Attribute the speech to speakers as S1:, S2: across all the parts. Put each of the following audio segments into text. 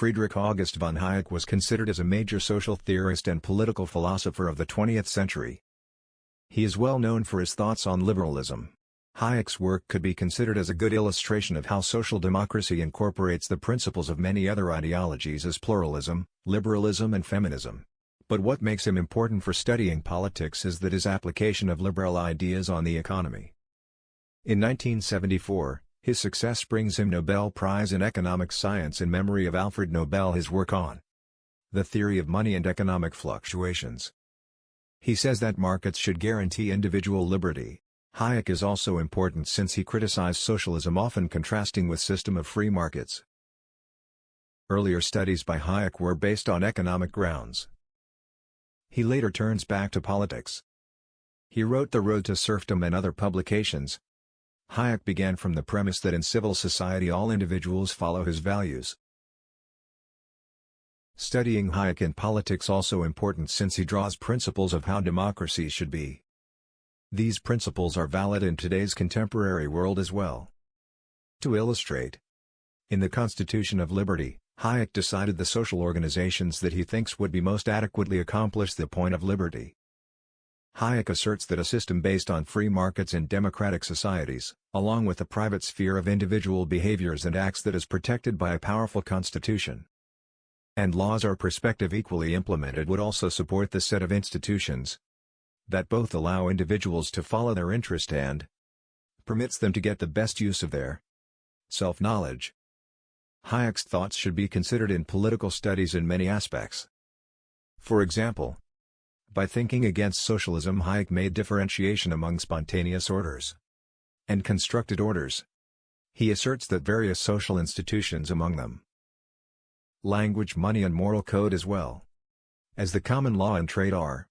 S1: Friedrich August von Hayek was considered as a major social theorist and political philosopher of the 20th century. He is well known for his thoughts on liberalism. Hayek's work could be considered as a good illustration of how social democracy incorporates the principles of many other ideologies as pluralism, liberalism and feminism. But what makes him important for studying politics is that his application of liberal ideas on the economy. In 1974, his success brings him Nobel Prize in Economic Science in memory of Alfred Nobel. His work on the theory of money and economic fluctuations. He says that markets should guarantee individual liberty. Hayek is also important since he criticized socialism, often contrasting with system of free markets. Earlier studies by Hayek were based on economic grounds. He later turns back to politics. He wrote The Road to Serfdom and other publications. Hayek began from the premise that in civil society all individuals follow his values. Studying Hayek in politics also important since he draws principles of how democracy should be. These principles are valid in today's contemporary world as well. To illustrate, in the Constitution of Liberty, Hayek decided the social organizations that he thinks would be most adequately accomplish the point of liberty. Hayek asserts that a system based on free markets in democratic societies, along with the private sphere of individual behaviors and acts that is protected by a powerful constitution and laws are prospective equally implemented, would also support the set of institutions that both allow individuals to follow their interest and permits them to get the best use of their self-knowledge. Hayek's thoughts should be considered in political studies in many aspects. For example, by thinking against socialism, Hayek made differentiation among spontaneous orders and constructed orders. He asserts that various social institutions, among them language, money and moral code as well as the common law and trade, are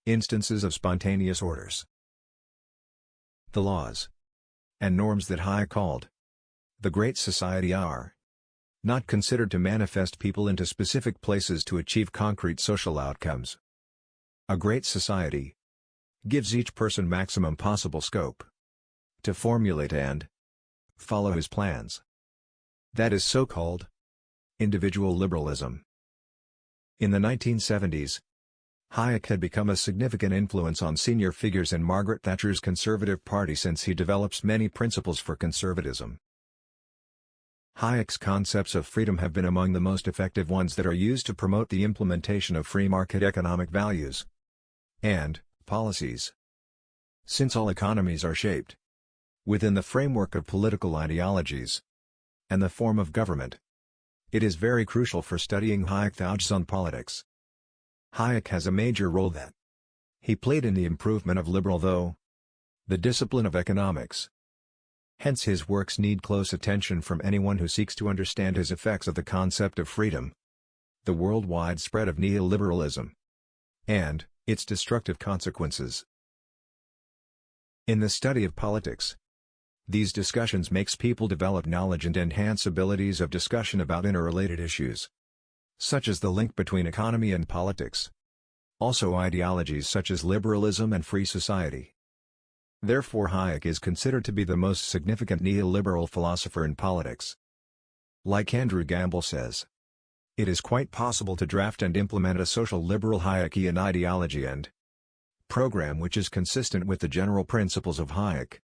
S1: instances of spontaneous orders. The laws and norms that Hayek called the Great Society are not considered to manifest people into specific places to achieve concrete social outcomes. A great society gives each person maximum possible scope to formulate and follow his plans. That is so-called individual liberalism. In the 1970s, Hayek had become a significant influence on senior figures in Margaret Thatcher's Conservative Party since he develops many principles for conservatism. Hayek's concepts of freedom have been among the most effective ones that are used to promote the implementation of free market economic values and policies. Since all economies are shaped within the framework of political ideologies and the form of government, it is very crucial for studying Hayek's thoughts on politics. Hayek has a major role that he played in the improvement of the discipline of economics. Hence his works need close attention from anyone who seeks to understand his effects of the concept of freedom, the worldwide spread of neoliberalism, and its destructive consequences. In the study of politics, these discussions makes people develop knowledge and enhance abilities of discussion about interrelated issues, such as the link between economy and politics. Also ideologies such as liberalism and free society. Therefore Hayek is considered to be the most significant neoliberal philosopher in politics. Like Andrew Gamble says, it is quite possible to draft and implement a social liberal Hayekian ideology and program which is consistent with the general principles of Hayek.